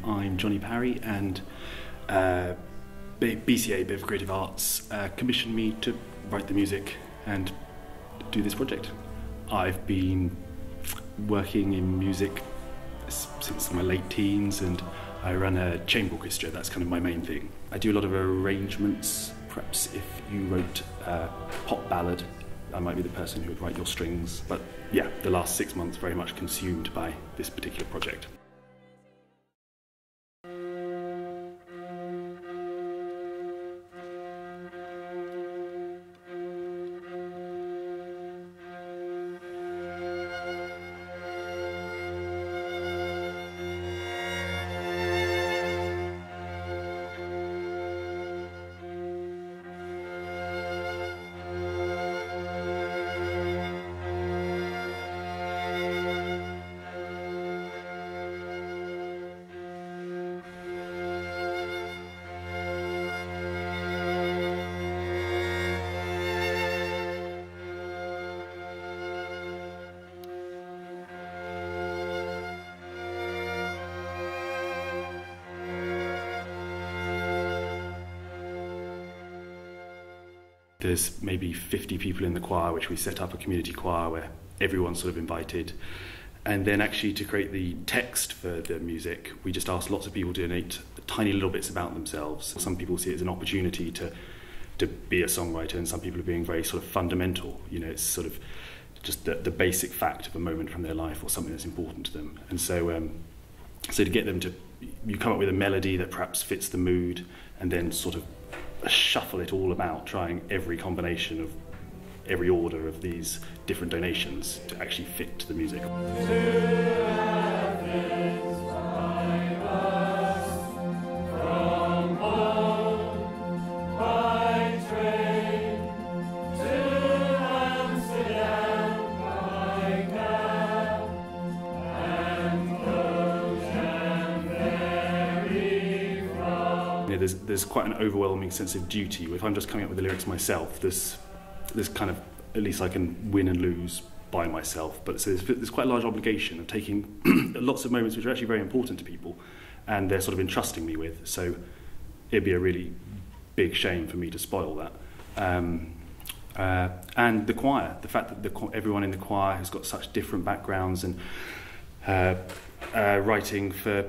I'm Johnny Parry, and BCA, Bedford Creative Arts, commissioned me to write the music and do this project. I've been working in music since my late teens, and I run a chamber orchestra. That's kind of my main thing. I do a lot of arrangements. Perhaps if you wrote a pop ballad, I might be the person who would write your strings. But yeah, the last 6 months very much consumed by this particular project. There's maybe 50 people in the choir, which we set up a community choir where everyone's sort of invited. And then actually to create the text for the music, we just asked lots of people to donate tiny little bits about themselves. Some people see it as an opportunity to be a songwriter, and some people are being very sort of fundamental. You know, it's sort of just the basic fact of a moment from their life or something that's important to them. And so, so to get them to, you come up with a melody that perhaps fits the mood, and then sort of shuffle it all about, trying every combination of every order of these different donations to actually fit to the music. There's quite an overwhelming sense of duty. If I'm just coming up with the lyrics myself, there's kind of, at least I can win and lose by myself. But so there's quite a large obligation of taking lots of moments which are actually very important to people, and they're sort of entrusting me with. So it'd be a really big shame for me to spoil that. And the choir, the fact that everyone in the choir has got such different backgrounds, and writing for,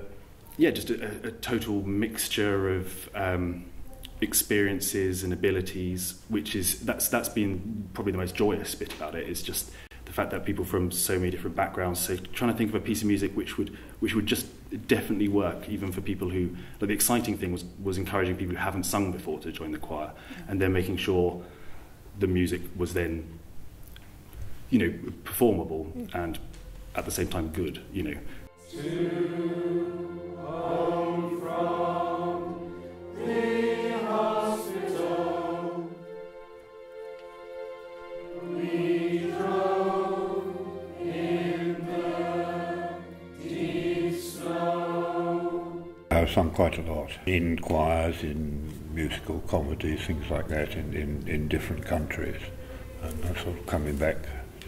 yeah, just a total mixture of experiences and abilities, that's been probably the most joyous bit about it, is just the fact that people from so many different backgrounds. So trying to think of a piece of music which would just definitely work, even for people who, like, the exciting thing was encouraging people who haven't sung before to join the choir, and then making sure the music was then, you know, performable and at the same time good, you know. Home from the hospital, we drove in the deep snow. I've sung quite a lot in choirs, in musical comedies, things like that, in different countries. And I'm sort of coming back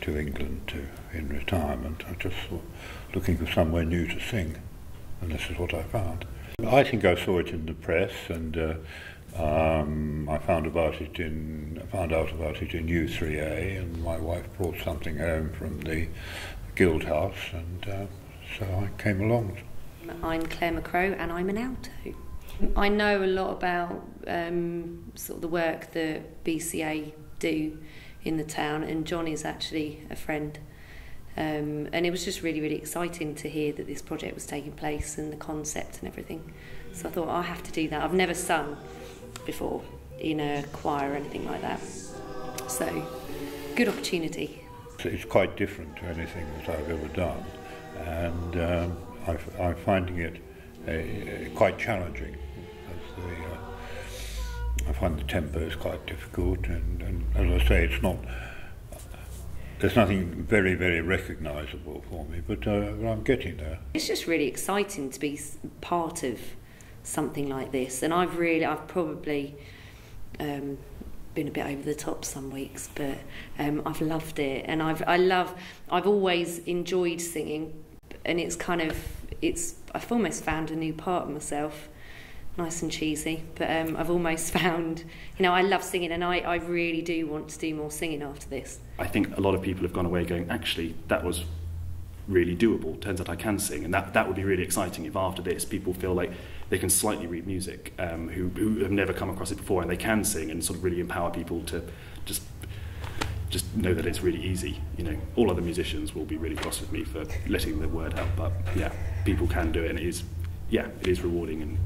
to England in retirement. I'm just sort of looking for somewhere new to sing. And this is what I found. I think I saw it in the press, and I found out about it in U3A, and my wife brought something home from the Guild House, and so I came along. I'm Claire McCrow, and I'm an alto. I know a lot about sort of the work that BCA do in the town, and Johnny's actually a friend. And it was just really, really exciting to hear that this project was taking place and the concept and everything. So I thought, I have to do that. I've never sung before in a choir or anything like that. So, good opportunity. It's quite different to anything that I've ever done, and I'm finding it quite challenging. I find the tempo is quite difficult, and as I say, it's not. There's nothing very, very recognisable for me, but I'm getting there. It's just really exciting to be part of something like this, and I've probably been a bit over the top some weeks, but I've loved it, and I've always enjoyed singing, and it's kind of I've almost found a new part of myself. Nice and cheesy, but I've almost found, I love singing, and I really do want to do more singing after this. I think a lot of people have gone away going, actually, that was really doable. Turns out I can sing, and that would be really exciting if after this people feel like they can slightly read music, who have never come across it before, and they can sing, and sort of really empower people to just know that it's really easy. All other musicians will be really cross with me for letting the word out, but yeah, people can do it, and it is rewarding and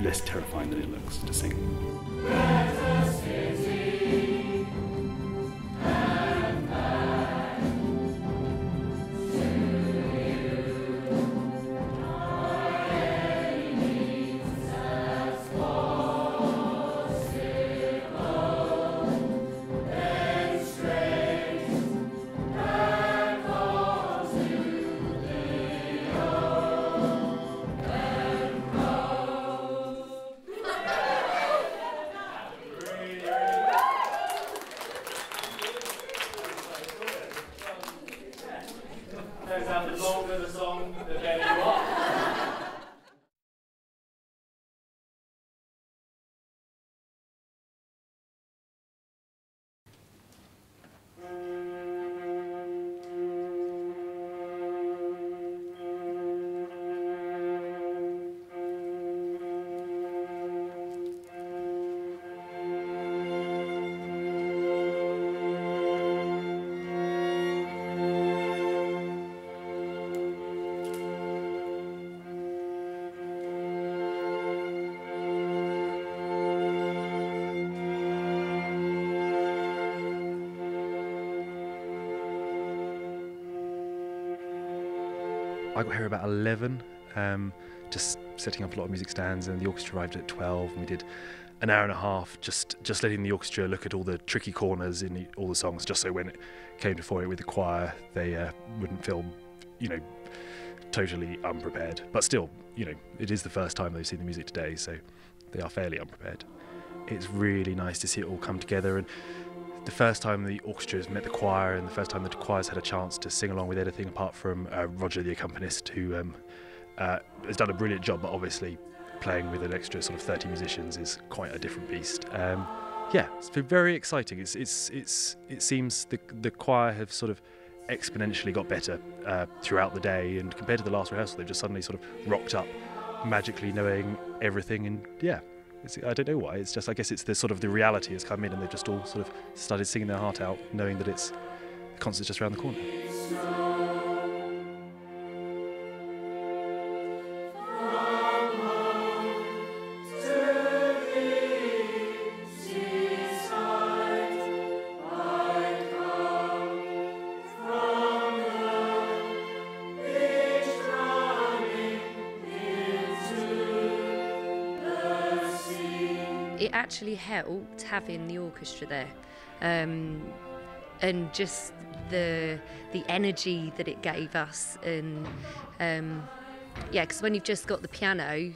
less terrifying than it looks to sing. The longer the song, the better you are. I got here about 11, just setting up a lot of music stands, and the orchestra arrived at 12, and we did an hour and a half just letting the orchestra look at all the tricky corners in all the songs, just so when it came to it with the choir, they wouldn't feel, totally unprepared. But still, it is the first time they've seen the music today, so they are fairly unprepared. It's really nice to see it all come together, and the first time the orchestras met the choir, and the first time the choir's had a chance to sing along with anything apart from Roger, the accompanist, who has done a brilliant job, but obviously playing with an extra sort of 30 musicians is quite a different beast. It's been very exciting. It seems the choir have sort of exponentially got better throughout the day, and compared to the last rehearsal, they've just suddenly sort of rocked up magically knowing everything, and I don't know why. It's just, I guess it's the sort of the reality has come in, and they've just all sort of started singing their heart out, knowing that the concert's just around the corner. It actually helped having the orchestra there, and just the energy that it gave us, and because when you've just got the piano,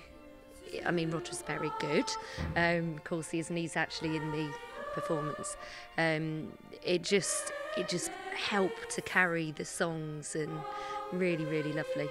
I mean, Roger's very good, of course he is, and he's actually in the performance. It just helped to carry the songs, and really, really lovely.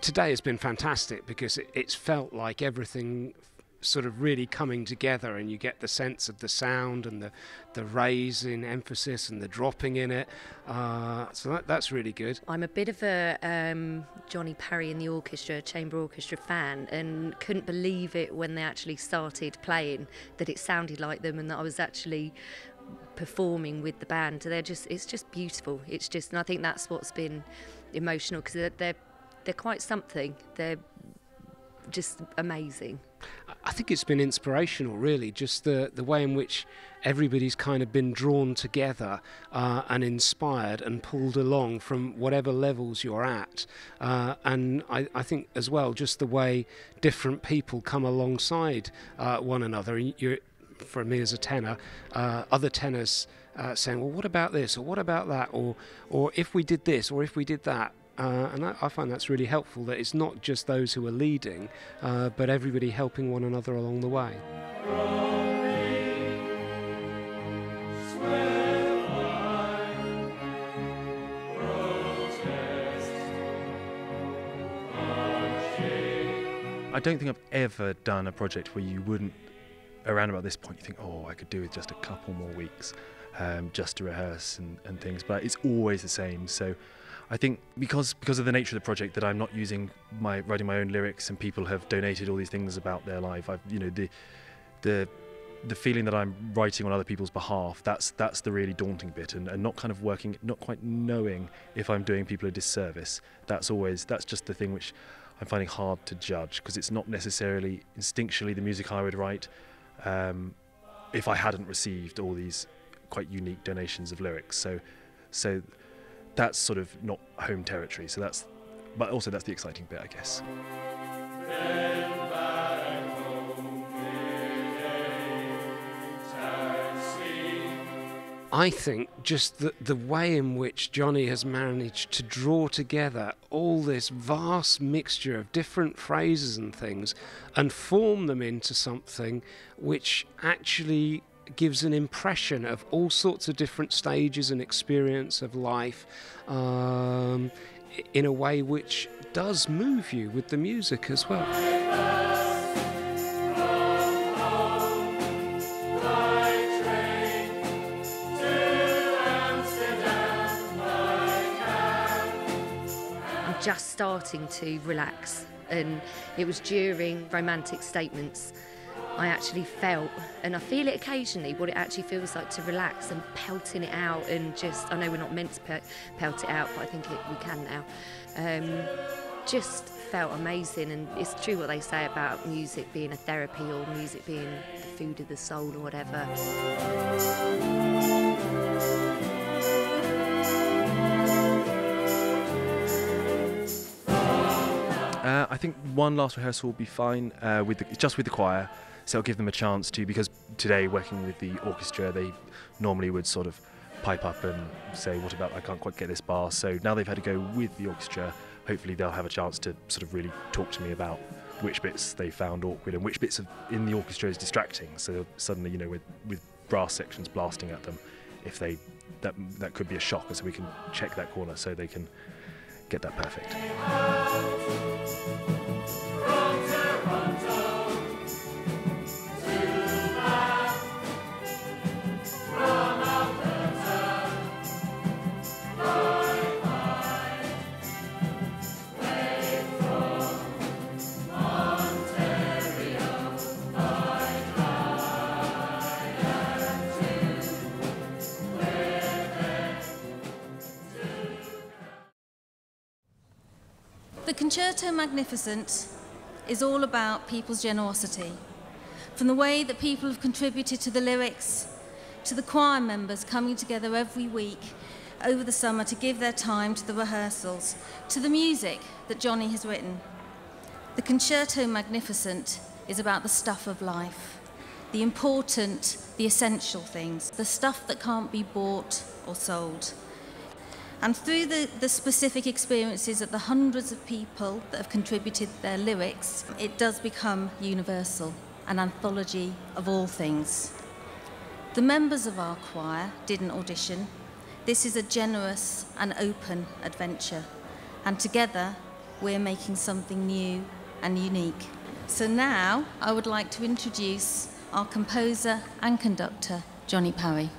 Today has been fantastic because it's felt like everything sort of really coming together, and you get the sense of the sound and the raise in emphasis and the dropping in it. So that's really good. I'm a bit of a Johnny Parry in the orchestra, chamber orchestra fan, and couldn't believe it when they actually started playing, that it sounded like them and that I was actually performing with the band. It's just beautiful. And I think that's what's been emotional, because they're quite something. They're just amazing. I think it's been inspirational, really, just the way in which everybody's kind of been drawn together and inspired and pulled along from whatever levels you're at. And I think as well, just the way different people come alongside one another. For me as a tenor, other tenors saying, well, what about this, or what about that, or if we did this, or if we did that. And I find that's really helpful, that it's not just those who are leading, but everybody helping one another along the way. I don't think I've ever done a project where you wouldn't, around about this point, you think, oh, I could do with just a couple more weeks just to rehearse and things, but it's always the same. So I think because of the nature of the project, that I'm not writing my own lyrics, and people have donated all these things about their life. The feeling that I'm writing on other people's behalf, that's the really daunting bit, and not kind of working, not quite knowing if I'm doing people a disservice. That's just the thing which I'm finding hard to judge, because it's not necessarily instinctually the music I would write if I hadn't received all these quite unique donations of lyrics. So that's sort of not home territory. But also that's the exciting bit, I guess. I think just the way in which Johnny has managed to draw together all this vast mixture of different phrases and things and form them into something which actually gives an impression of all sorts of different stages and experience of life in a way which does move you with the music as well. Just starting to relax, and it was during romantic statements I actually felt, and I feel it occasionally, what it actually feels like to relax, and pelting it out, and just, I know we're not meant to pelt it out, but I think we can now. Just felt amazing, and it's true what they say about music being a therapy, or music being the food of the soul, or whatever. I think one last rehearsal will be fine just with the choir, so it'll give them a chance to, because today working with the orchestra, they normally would sort of pipe up and say, what about, I can't quite get this bar. So now they've had to go with the orchestra, hopefully they'll have a chance to sort of really talk to me about which bits they found awkward and which bits in the orchestra is distracting. So suddenly, with brass sections blasting at them, if that could be a shock, and so we can check that corner so they can get that perfect. The Concerto Magnificent is all about people's generosity. From the way that people have contributed to the lyrics, to the choir members coming together every week over the summer to give their time to the rehearsals, to the music that Johnny has written. The Concerto Magnificent is about the stuff of life, the important, the essential things, the stuff that can't be bought or sold. And through the specific experiences of the hundreds of people that have contributed their lyrics, it does become universal, an anthology of all things. The members of our choir didn't audition. This is a generous and open adventure, and together we're making something new and unique. So now I would like to introduce our composer and conductor, Johnny Parry.